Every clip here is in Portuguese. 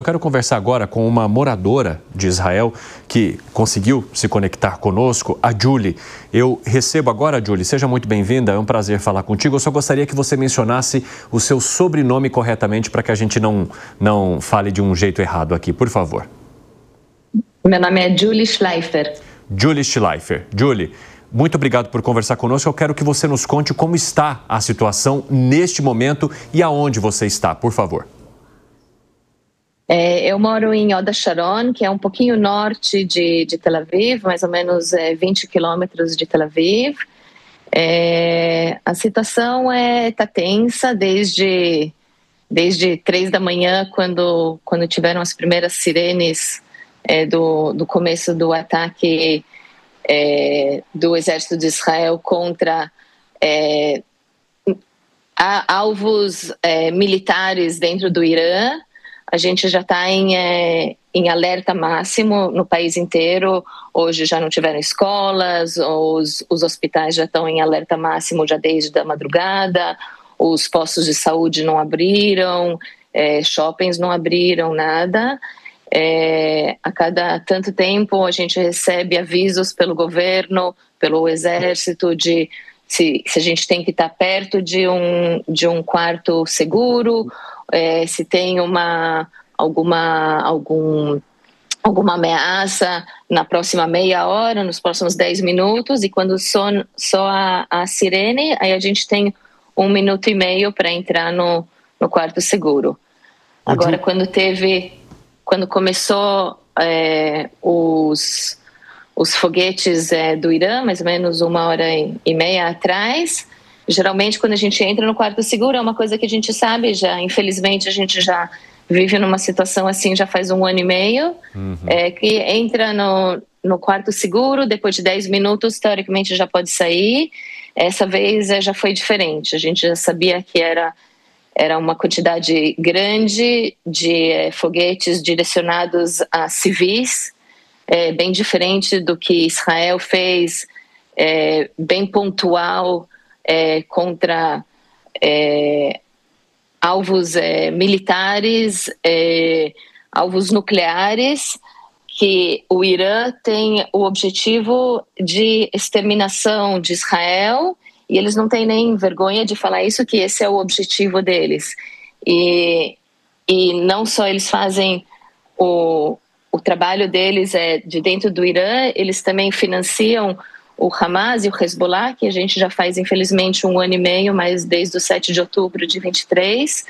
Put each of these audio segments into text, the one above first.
Eu quero conversar agora com uma moradora de Israel que conseguiu se conectar conosco, a Julie. Eu recebo agora, Julie, seja muito bem-vinda, é um prazer falar contigo. Eu só gostaria que você mencionasse o seu sobrenome corretamente para que a gente não fale de um jeito errado aqui, por favor. Meu nome é Julie Schleifer. Julie Schleifer. Julie, muito obrigado por conversar conosco. Eu quero que você nos conte como está a situação neste momento e aonde você está, por favor. Eu moro em Hod HaSharon, que é um pouquinho norte de Tel Aviv, mais ou menos 20 quilômetros de Tel Aviv. A situação está tensa desde 3 da manhã, quando tiveram as primeiras sirenes do começo do ataque do exército de Israel contra alvos militares dentro do Irã. A gente já está em alerta máximo no país inteiro. Hoje já não tiveram escolas, os hospitais já estão em alerta máximo já desde a madrugada, os postos de saúde não abriram, shoppings não abriram, nada. A cada tanto tempo a gente recebe avisos pelo governo, pelo exército, de se a gente tem que estar perto de um quarto seguro, se tem alguma ameaça na próxima meia hora, nos próximos 10 minutos, e quando soa a sirene, aí a gente tem 1 minuto e meio para entrar no quarto seguro. Agora, quando começou os foguetes do Irã, mais ou menos 1h30 atrás, geralmente quando a gente entra no quarto seguro é uma coisa que a gente sabe já, infelizmente a gente já vive numa situação assim já faz 1 ano e meio, que entra no quarto seguro, depois de 10 minutos teoricamente já pode sair. Essa vez já foi diferente, a gente já sabia que era uma quantidade grande de foguetes direcionados a civis, bem diferente do que Israel fez, bem pontual, contra alvos militares, alvos nucleares, que o Irã tem o objetivo de exterminação de Israel, e eles não têm nem vergonha de falar isso, que esse é o objetivo deles. E não só eles fazem o trabalho deles de dentro do Irã, eles também financiam o Hamas e o Hezbollah, que a gente já faz, infelizmente, 1 ano e meio, mas desde o 7 de outubro de 23,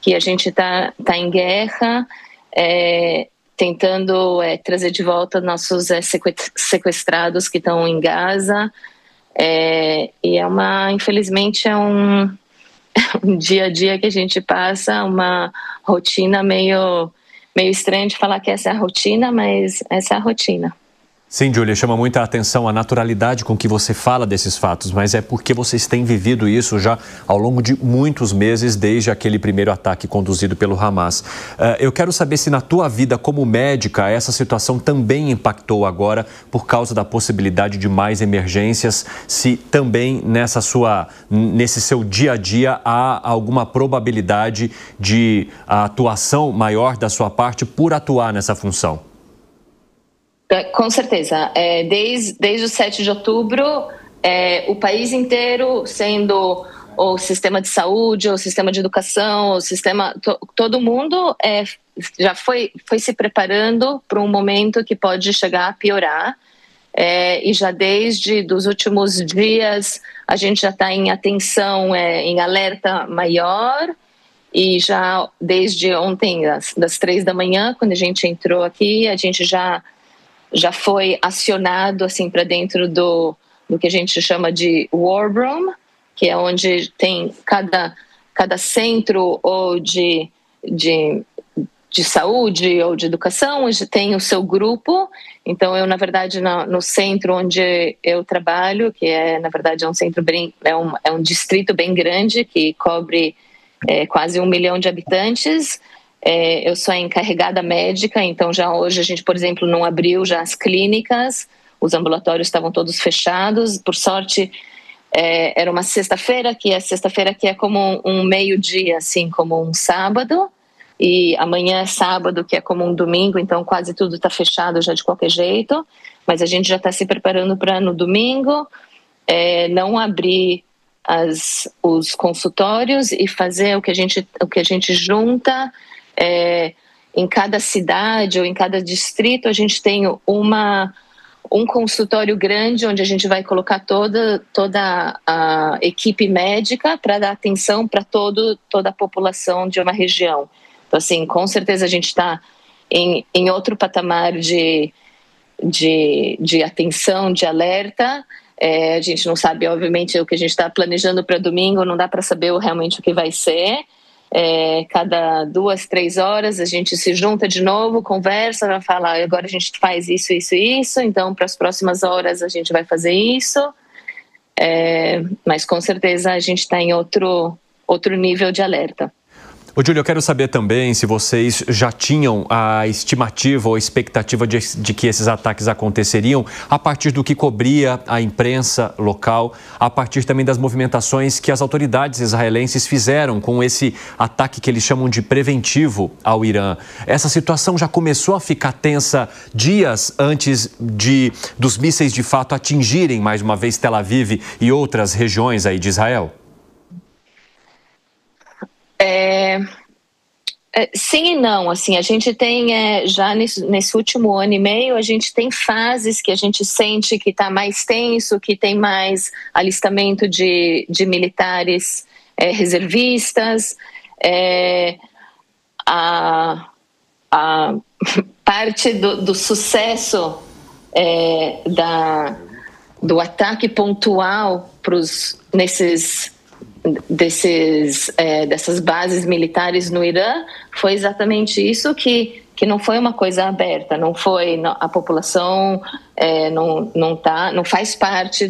que a gente tá em guerra, tentando trazer de volta nossos sequestrados que estão em Gaza. E infelizmente, um dia a dia que a gente passa, uma rotina meio estranho de falar que essa é a rotina, mas essa é a rotina. Sim, Julia, chama muita atenção a naturalidade com que você fala desses fatos, mas é porque vocês têm vivido isso já ao longo de muitos meses, desde aquele primeiro ataque conduzido pelo Hamas. Eu quero saber se na tua vida como médica essa situação também impactou agora por causa da possibilidade de mais emergências, se também nesse seu dia a dia há alguma probabilidade de atuação maior da sua parte por atuar nessa função. Com certeza. Desde o 7 de outubro, o país inteiro, sendo o sistema de saúde, o sistema de educação, todo mundo já foi se preparando para um momento que pode chegar a piorar. E já desde os últimos dias, a gente já está em atenção, em alerta maior. E já desde ontem, das 3 da manhã, quando a gente entrou aqui, a gente já foi acionado assim para dentro do que a gente chama de War Room, que é onde tem cada centro ou de saúde ou de educação, onde tem o seu grupo. Então, eu, na verdade, no centro onde eu trabalho, que na verdade, é um centro é um distrito bem grande, que cobre quase 1 milhão de habitantes. Eu sou a encarregada médica, então já hoje a gente, por exemplo, não abriu já as clínicas, os ambulatórios estavam todos fechados. Por sorte, era uma sexta-feira, que é como um meio-dia, assim, como um sábado, e amanhã é sábado, que é como um domingo, então quase tudo está fechado já de qualquer jeito, mas a gente já está se preparando para no domingo não abrir os consultórios e fazer o que a gente junta. Em cada cidade ou em cada distrito a gente tem um consultório grande onde a gente vai colocar toda a equipe médica para dar atenção para toda a população de uma região. Então, assim, com certeza a gente está em outro patamar de atenção, de alerta. A gente não sabe, obviamente, o que a gente está planejando para domingo, não dá para saber realmente o que vai ser. Cada 2, 3 horas a gente se junta de novo, conversa, vai falar, agora a gente faz isso, isso e isso, então para as próximas horas a gente vai fazer isso. Mas com certeza a gente está em outro nível de alerta. Ô, Júlia, eu quero saber também se vocês já tinham a estimativa ou a expectativa de que esses ataques aconteceriam a partir do que cobria a imprensa local, a partir também das movimentações que as autoridades israelenses fizeram com esse ataque que eles chamam de preventivo ao Irã. Essa situação já começou a ficar tensa dias antes dos mísseis de fato atingirem mais uma vez Tel Aviv e outras regiões aí de Israel? Sim e não, assim, a gente tem já nesse último ano e meio, a gente tem fases que a gente sente que está mais tenso, que tem mais alistamento de militares reservistas, a parte do sucesso do ataque pontual dessas bases militares no Irã foi exatamente isso, que não foi uma coisa aberta, não foi a população não faz parte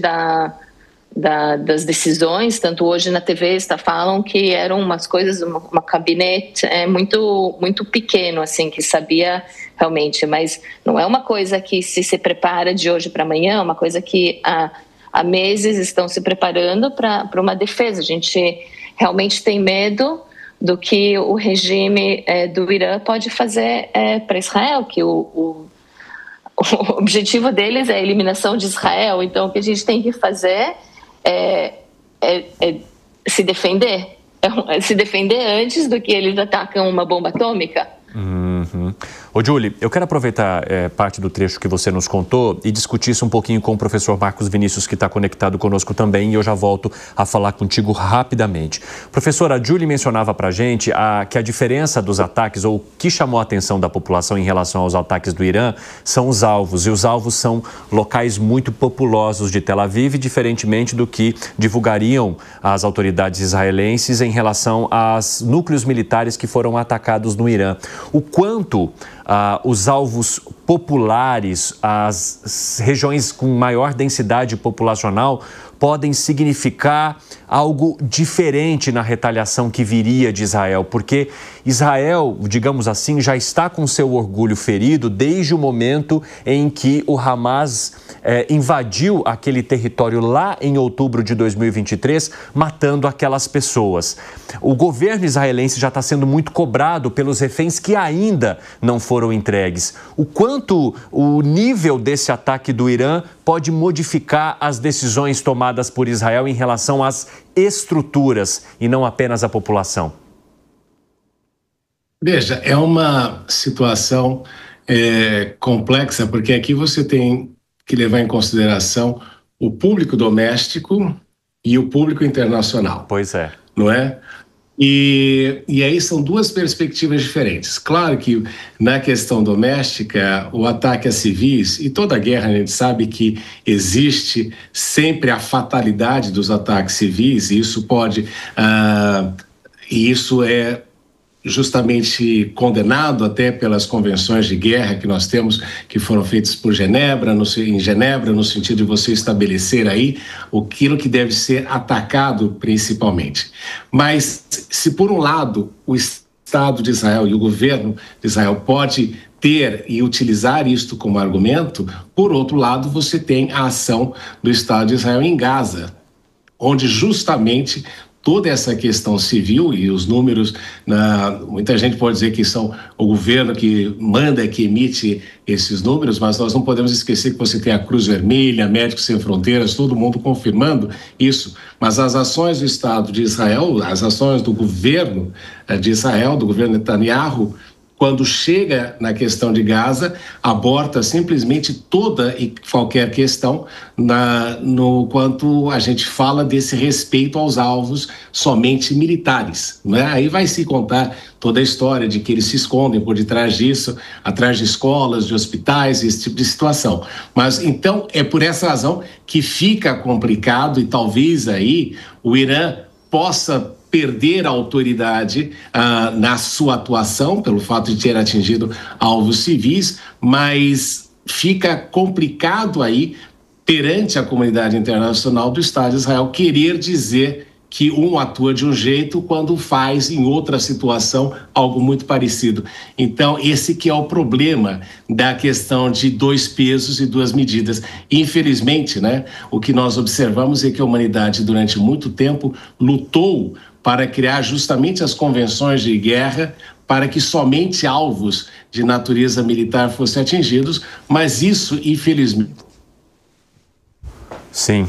das decisões. Tanto hoje na TV falam que eram umas coisas, uma gabinete muito muito pequeno, assim, que sabia realmente, mas não é uma coisa que se prepara de hoje para amanhã, é uma coisa que há meses estão se preparando para uma defesa. A gente realmente tem medo do que o regime do Irã pode fazer para Israel, que o objetivo deles é a eliminação de Israel. Então, o que a gente tem que fazer é se defender. Se defender antes do que eles atacam uma bomba atômica. Uhum. Ô, Julie, eu quero aproveitar parte do trecho que você nos contou e discutir isso um pouquinho com o professor Marcos Vinícius, que está conectado conosco também, e eu já volto a falar contigo rapidamente. Professora, a Julie mencionava para a gente que a diferença dos ataques, ou o que chamou a atenção da população em relação aos ataques do Irã, são os alvos, e os alvos são locais muito populosos de Tel Aviv, diferentemente do que divulgariam as autoridades israelenses em relação aos núcleos militares que foram atacados no Irã. O quanto os alvos populares, as regiões com maior densidade populacional, podem significar algo diferente na retaliação que viria de Israel, porque Israel, digamos assim, já está com seu orgulho ferido desde o momento em que o Hamas invadiu aquele território lá em outubro de 2023, matando aquelas pessoas. O governo israelense já está sendo muito cobrado pelos reféns que ainda não foram entregues. O quanto o nível desse ataque do Irã pode modificar as decisões tomadas por Israel em relação às estruturas e não apenas à população? Veja, é uma situação complexa, porque aqui você tem que levar em consideração o público doméstico e o público internacional. Pois é. Não é? E aí são duas perspectivas diferentes. Claro que na questão doméstica, o ataque a civis, e toda guerra a gente sabe que existe sempre a fatalidade dos ataques civis, e isso pode... e isso é justamente condenado até pelas convenções de guerra que nós temos, que foram feitas por Genebra, em Genebra, no sentido de você estabelecer aí aquilo que deve ser atacado principalmente. Mas se por um lado o Estado de Israel e o governo de Israel pode ter e utilizar isto como argumento, por outro lado você tem a ação do Estado de Israel em Gaza, onde justamente toda essa questão civil, e os números, muita gente pode dizer que são o governo que manda, que emite esses números, mas nós não podemos esquecer que você tem a Cruz Vermelha, Médicos Sem Fronteiras, todo mundo confirmando isso, mas as ações do Estado de Israel, as ações do governo de Israel, do governo Netanyahu, quando chega na questão de Gaza, aborta simplesmente toda e qualquer questão no quanto a gente fala desse respeito aos alvos somente militares, né? Aí vai se contar toda a história de que eles se escondem por detrás disso, atrás de escolas, de hospitais, esse tipo de situação. Mas então é por essa razão que fica complicado e talvez aí o Irã possa perder a autoridade na sua atuação, pelo fato de ter atingido alvos civis, mas fica complicado aí, perante a comunidade internacional do Estado de Israel, querer dizer que um atua de um jeito quando faz em outra situação algo muito parecido. Então, esse que é o problema da questão de dois pesos e duas medidas. Infelizmente, né, o que nós observamos é que a humanidade durante muito tempo lutou para criar justamente as convenções de guerra para que somente alvos de natureza militar fossem atingidos, mas isso, infelizmente... Sim.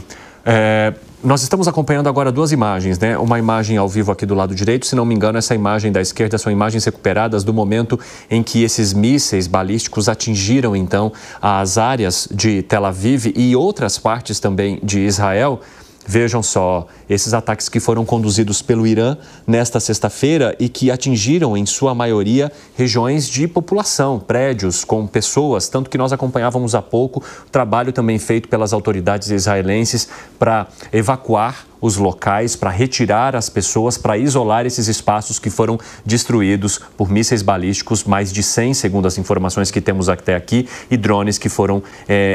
Nós estamos acompanhando agora duas imagens, né? Uma imagem ao vivo aqui do lado direito, se não me engano, essa imagem da esquerda são imagens recuperadas do momento em que esses mísseis balísticos atingiram, então, as áreas de Tel Aviv e outras partes também de Israel. Vejam só, esses ataques que foram conduzidos pelo Irã nesta sexta-feira e que atingiram, em sua maioria, regiões de população, prédios com pessoas, tanto que nós acompanhávamos há pouco o trabalho também feito pelas autoridades israelenses para evacuar os locais, para retirar as pessoas, para isolar esses espaços que foram destruídos por mísseis balísticos, mais de 100, segundo as informações que temos até aqui, e drones que foram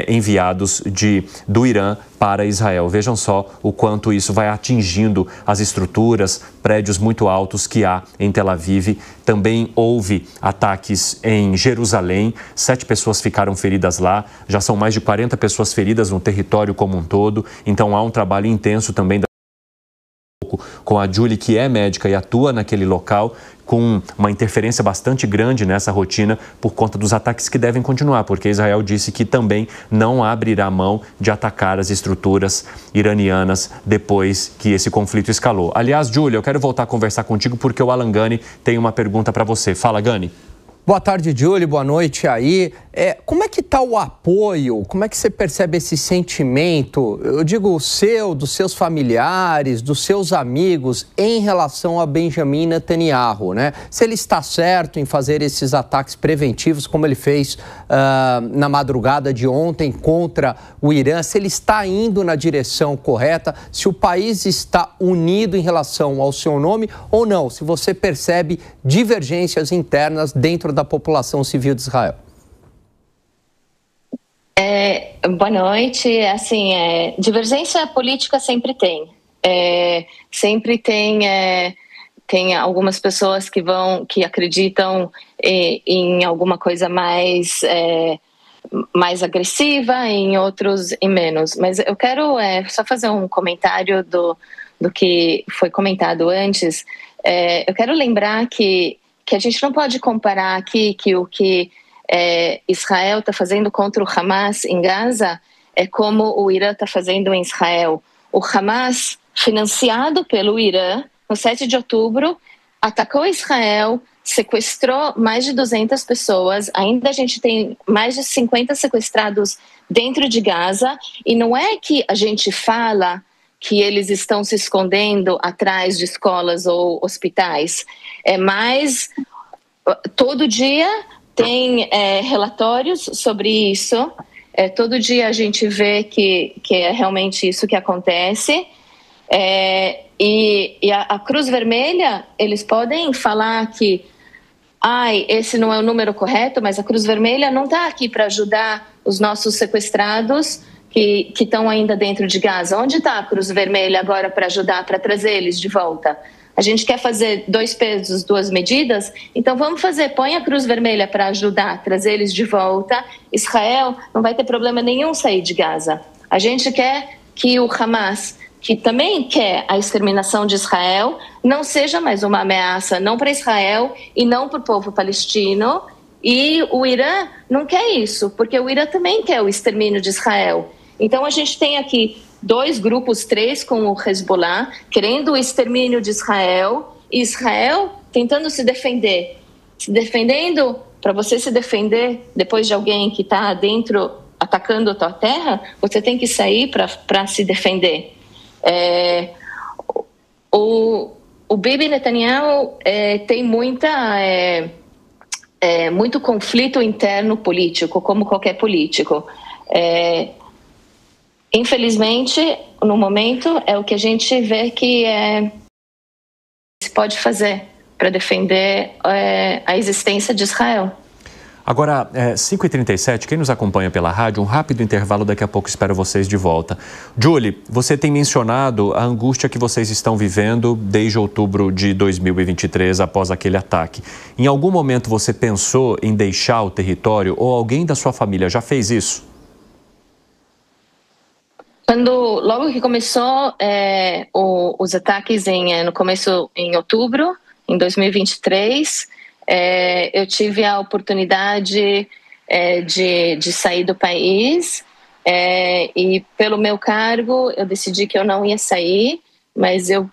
enviados do Irã para Israel. Vejam só o quanto isso vai atingindo as estruturas, prédios muito altos que há em Tel Aviv. Também houve ataques em Jerusalém, 7 pessoas ficaram feridas lá, já são mais de 40 pessoas feridas no território como um todo, então há um trabalho intenso também com a Julie, que é médica e atua naquele local, com uma interferência bastante grande nessa rotina por conta dos ataques que devem continuar, porque Israel disse que também não abrirá mão de atacar as estruturas iranianas depois que esse conflito escalou. Aliás, Julie, eu quero voltar a conversar contigo porque o Alan Gani tem uma pergunta para você. Fala, Gani. Boa tarde, Julie. Boa noite aí. Como é que está o apoio? Como é que você percebe esse sentimento, eu digo o seu, dos seus familiares, dos seus amigos, em relação a Benjamin Netanyahu, né? Se ele está certo em fazer esses ataques preventivos, como ele fez na madrugada de ontem contra o Irã, se ele está indo na direção correta, se o país está unido em relação ao seu nome ou não, se você percebe divergências internas dentro da população civil de Israel. Boa noite. Assim, divergência política sempre tem. Sempre tem algumas pessoas que acreditam em alguma coisa mais agressiva, em outros em menos. Mas eu quero só fazer um comentário do que foi comentado antes. Eu quero lembrar que a gente não pode comparar aqui que o que Israel está fazendo contra o Hamas em Gaza é como o Irã está fazendo em Israel. O Hamas, financiado pelo Irã, no 7 de outubro, atacou Israel, sequestrou mais de 200 pessoas, ainda a gente tem mais de 50 sequestrados dentro de Gaza, e não é que a gente fala que eles estão se escondendo atrás de escolas ou hospitais, mas todo dia tem relatórios sobre isso, todo dia a gente vê que é realmente isso que acontece, e a Cruz Vermelha, eles podem falar que esse não é o número correto, mas a Cruz Vermelha não está aqui para ajudar os nossos sequestrados que estão ainda dentro de Gaza. Onde está a Cruz Vermelha agora para ajudar, para trazer eles de volta? A gente quer fazer 2 pesos, 2 medidas, então vamos põe a Cruz Vermelha para ajudar, trazer eles de volta. Israel não vai ter problema nenhum sair de Gaza. A gente quer que o Hamas que também quer a exterminação de Israel, não seja mais uma ameaça, não para Israel e não para o povo palestino. E o Irã não quer isso, porque o Irã também quer o extermínio de Israel. Então a gente tem aqui 2 grupos, 3 com o Hezbollah, querendo o extermínio de Israel, e Israel tentando se defender. Se defendendo, para você se defender depois de alguém que está dentro atacando a tua terra, você tem que sair para se defender. O Bibi Netanyahu tem muito conflito interno político, como qualquer político. Infelizmente, no momento, é o que a gente vê que se pode fazer para defender a existência de Israel. Agora, 5h37, quem nos acompanha pela rádio, um rápido intervalo, daqui a pouco espero vocês de volta. Julie, você tem mencionado a angústia que vocês estão vivendo desde outubro de 2023, após aquele ataque. Em algum momento você pensou em deixar o território ou alguém da sua família já fez isso? Logo que começou os ataques no começo em outubro, em 2023, eu tive a oportunidade de sair do país e pelo meu cargo eu decidi que eu não ia sair, mas eu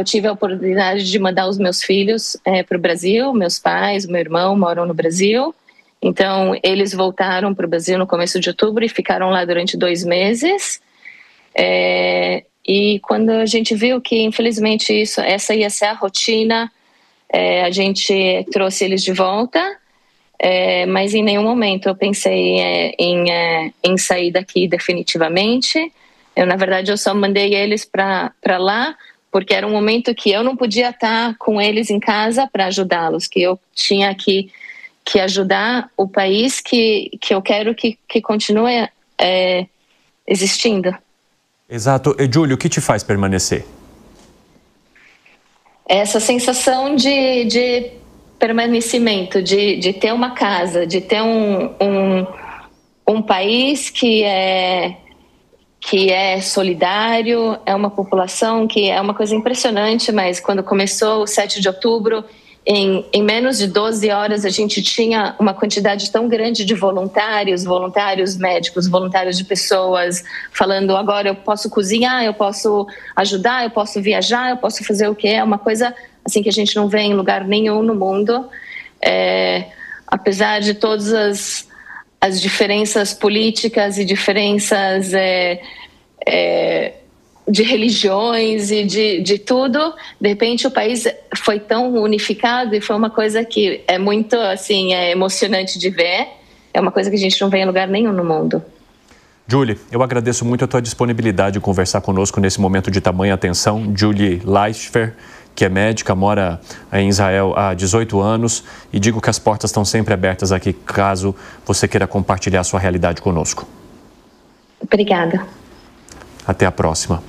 tive a oportunidade de mandar os meus filhos para o Brasil. Meus pais, meu irmão moram no Brasil, então eles voltaram para o Brasil no começo de outubro e ficaram lá durante 2 meses. E quando a gente viu que infelizmente essa ia ser a rotina, a gente trouxe eles de volta, mas em nenhum momento eu pensei em sair daqui definitivamente. Na verdade, eu só mandei eles para lá porque era um momento que eu não podia estar com eles em casa para ajudá-los, que eu tinha que ajudar o país que eu quero que continue existindo. Exato. E, Júlio, o que te faz permanecer? Essa sensação de permanecimento, de ter uma casa, de ter um país que é solidário, é uma população que é uma coisa impressionante, mas quando começou o 7 de outubro, em menos de 12 horas a gente tinha uma quantidade tão grande de voluntários médicos, voluntários de pessoas falando: agora eu posso cozinhar, eu posso ajudar, eu posso viajar, eu posso fazer o que é uma coisa assim que a gente não vê em lugar nenhum no mundo. Apesar de todas as diferenças políticas e diferenças de religiões e de tudo, de repente o país foi tão unificado e foi uma coisa que é muito assim, emocionante de ver. É uma coisa que a gente não vê em lugar nenhum no mundo. Julie, eu agradeço muito a tua disponibilidade de conversar conosco nesse momento de tamanha atenção. Julie Leichtfer, que é médica, mora em Israel há 18 anos, e digo que as portas estão sempre abertas aqui, caso você queira compartilhar a sua realidade conosco. Obrigada. Até a próxima.